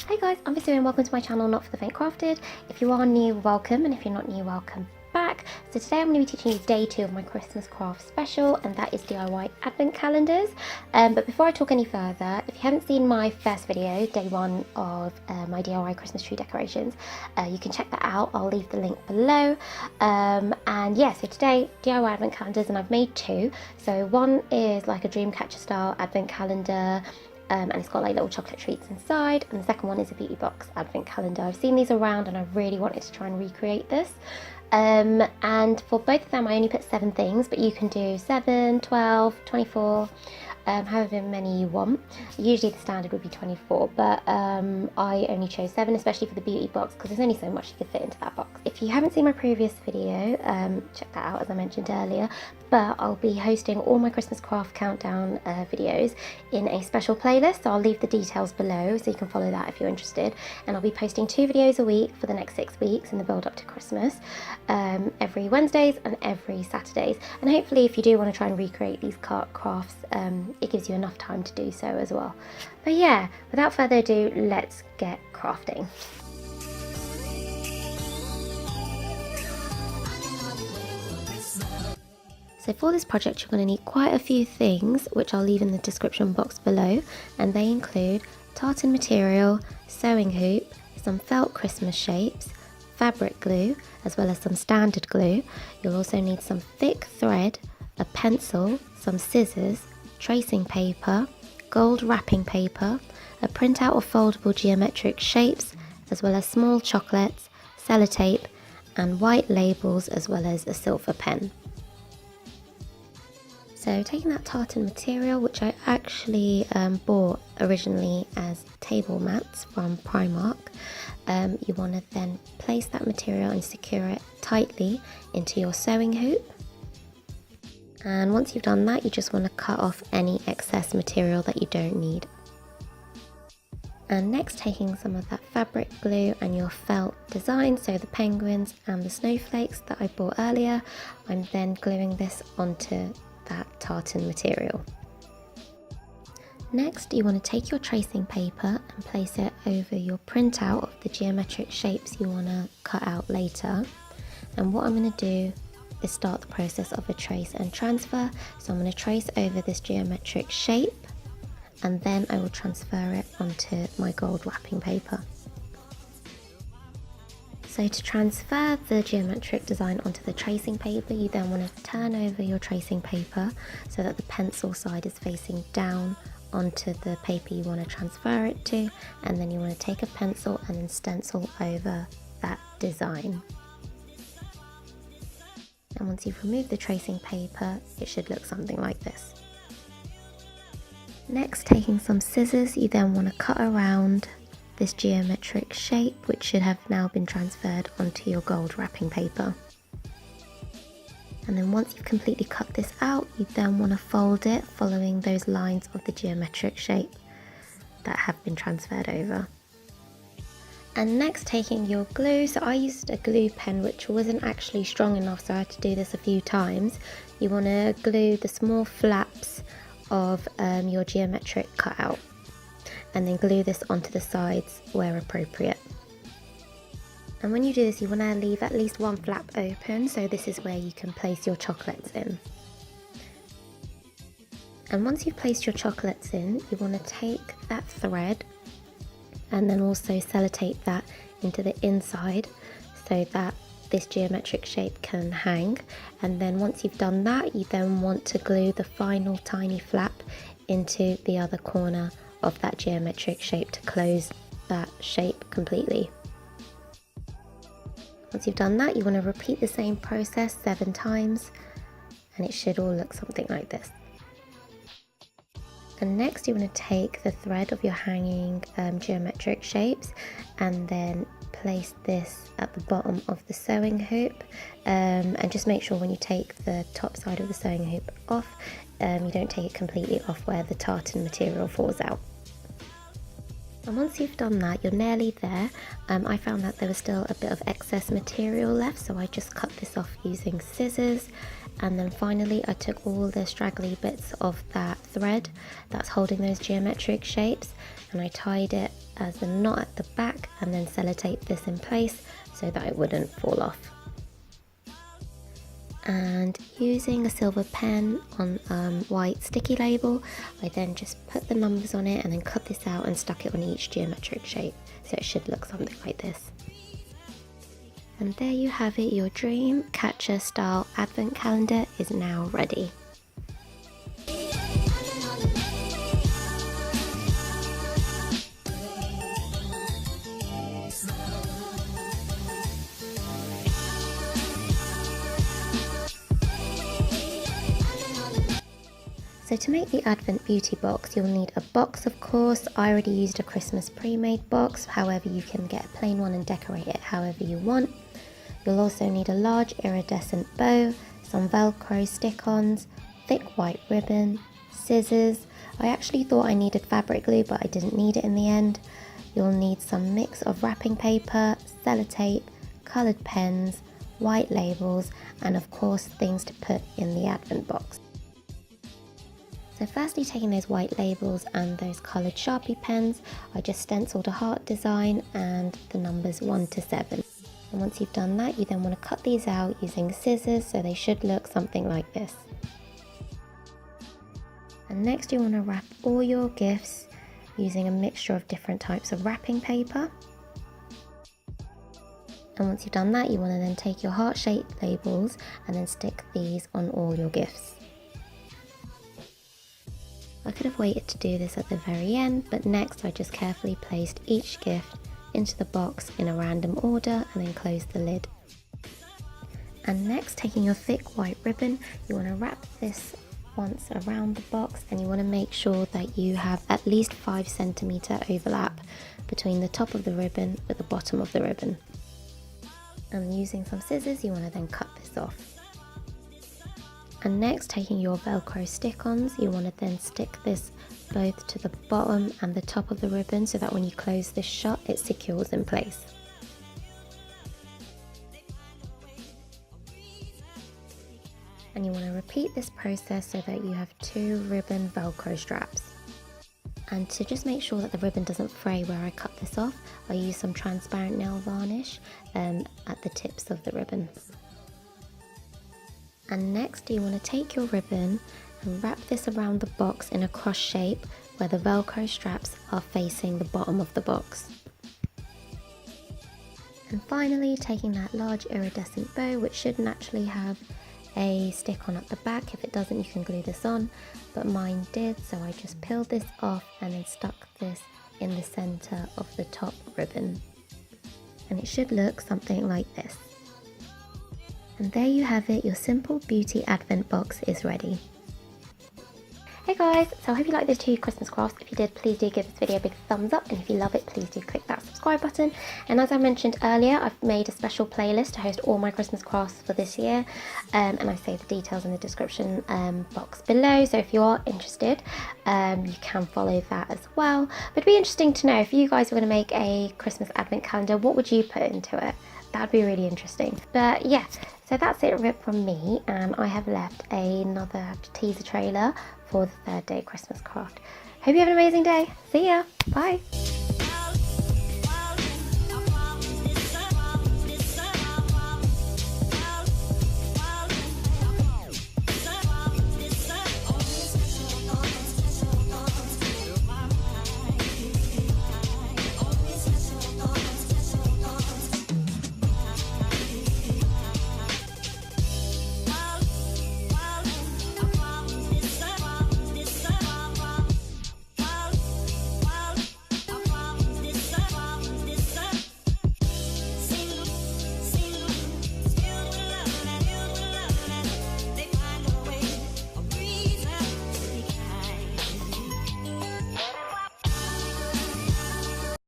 Hi guys, I'm Visu and welcome to my channel Not For The Faint Crafted. If you are new, welcome, and if you're not new, welcome back. So today I'm going to be teaching you day 2 of my Christmas craft special, and that is DIY advent calendars. But before I talk any further, if you haven't seen my first video, day 1 of my DIY Christmas tree decorations, you can check that out. I'll leave the link below. And yeah, so today DIY advent calendars, and I've made 2. So one is like a Dreamcatcher style advent calendar, and it's got like little chocolate treats inside, and the second one is a beauty box advent calendar. I've seen these around and I really wanted to try and recreate this. And for both of them I only put 7 things, but you can do 7, 12, 24, however many you want. Usually the standard would be 24, but I only chose 7, especially for the beauty box, because there's only so much you could fit into that box. If you haven't seen my previous video, check that out as I mentioned earlier, but I'll be hosting all my Christmas craft countdown videos in a special playlist, so I'll leave the details below so you can follow that if you're interested. And I'll be posting 2 videos a week for the next 6 weeks in the build up to Christmas, every Wednesdays and every Saturdays. And hopefully if you do want to try and recreate these crafts, it gives you enough time to do so as well. But yeah, without further ado, let's get crafting. So for this project you're going to need quite a few things, which I'll leave in the description box below, and they include tartan material, sewing hoop, some felt Christmas shapes, fabric glue, as well as some standard glue. You'll also need some thick thread, a pencil, some scissors, tracing paper, gold wrapping paper, a printout of foldable geometric shapes, as well as small chocolates, sellotape, and white labels, as well as a silver pen. So taking that tartan material, which I actually bought originally as table mats from Primark, you want to then place that material and secure it tightly into your sewing hoop. And once you've done that, you just want to cut off any excess material that you don't need. And next, taking some of that fabric glue and your felt design, so the penguins and the snowflakes that I bought earlier, I'm then gluing this onto that tartan material. Next, you want to take your tracing paper and place it over your printout of the geometric shapes you want to cut out later. And what I'm going to do is start the process of a trace and transfer. So I'm going to trace over this geometric shape, and then I will transfer it onto my gold wrapping paper. So to transfer the geometric design onto the tracing paper, you then want to turn over your tracing paper so that the pencil side is facing down onto the paper you want to transfer it to, and then you want to take a pencil and then stencil over that design. And once you've removed the tracing paper, it should look something like this. Next, taking some scissors, you then want to cut around this geometric shape, which should have now been transferred onto your gold wrapping paper. And then once you've completely cut this out, you then want to fold it following those lines of the geometric shape that have been transferred over. And next, taking your glue, so I used a glue pen which wasn't actually strong enough, so I had to do this a few times. You want to glue the small flaps of your geometric cutout, and then glue this onto the sides where appropriate. And when you do this, you want to leave at least one flap open, so this is where you can place your chocolates in. And once you've placed your chocolates in, you want to take that thread and then also sellotape that into the inside so that this geometric shape can hang. And then once you've done that, you then want to glue the final tiny flap into the other corner of that geometric shape to close that shape completely. Once you've done that, you want to repeat the same process 7 times, and it should all look something like this. And next, you want to take the thread of your hanging geometric shapes and then place this at the bottom of the sewing hoop, and just make sure when you take the top side of the sewing hoop off, you don't take it completely off where the tartan material falls out. And once you've done that, you're nearly there. I found that there was still a bit of excess material left, so I just cut this off using scissors, and then finally I took all the straggly bits of that thread that's holding those geometric shapes, and I tied it as a knot at the back and then sellotaped this in place so that it wouldn't fall off. And using a silver pen on white sticky label, I then just put the numbers on it and then cut this out and stuck it on each geometric shape, so it should look something like this. And there you have it, your Dreamcatcher style advent calendar is now ready. So to make the Advent Beauty box, you'll need a box, of course. I already used a Christmas pre-made box, however you can get a plain one and decorate it however you want. You'll also need a large iridescent bow, some Velcro stick-ons, thick white ribbon, scissors. I actually thought I needed fabric glue, but I didn't need it in the end. You'll need some mix of wrapping paper, sellotape, coloured pens, white labels, and of course things to put in the Advent box. So firstly, taking those white labels and those coloured Sharpie pens, I just stenciled a heart design and the numbers 1 to 7. And once you've done that, you then want to cut these out using scissors, so they should look something like this. And next you want to wrap all your gifts using a mixture of different types of wrapping paper. And once you've done that, you want to then take your heart-shaped labels and then stick these on all your gifts. I could have waited to do this at the very end, but next I just carefully placed each gift into the box in a random order and then closed the lid. And next, taking your thick white ribbon, you want to wrap this once around the box, and you want to make sure that you have at least 5 centimeter overlap between the top of the ribbon with the bottom of the ribbon. And using some scissors, you want to then cut this off. And next, taking your Velcro stick-ons, you want to then stick this both to the bottom and the top of the ribbon so that when you close this shut, it secures in place. And you want to repeat this process so that you have 2 ribbon Velcro straps. And to just make sure that the ribbon doesn't fray where I cut this off, I use some transparent nail varnish at the tips of the ribbon. And next, you want to take your ribbon and wrap this around the box in a cross shape where the Velcro straps are facing the bottom of the box. And finally, taking that large iridescent bow, which should naturally have a stick on at the back. If it doesn't, you can glue this on, but mine did, so I just peeled this off and then stuck this in the center of the top ribbon. And it should look something like this. And there you have it, your simple beauty advent box is ready. Hey guys, so I hope you liked those 2 Christmas crafts. If you did, please do give this video a big thumbs up, and if you love it, please do click that subscribe button. And as I mentioned earlier, I've made a special playlist to host all my Christmas crafts for this year, and I save the details in the description box below, so if you are interested, you can follow that as well. But it'd be interesting to know, if you guys were going to make a Christmas advent calendar, what would you put into it? That would be really interesting. But yeah, so that's it from me, and I have left another teaser trailer for the 3rd day Christmas craft. Hope you have an amazing day. See ya. Bye.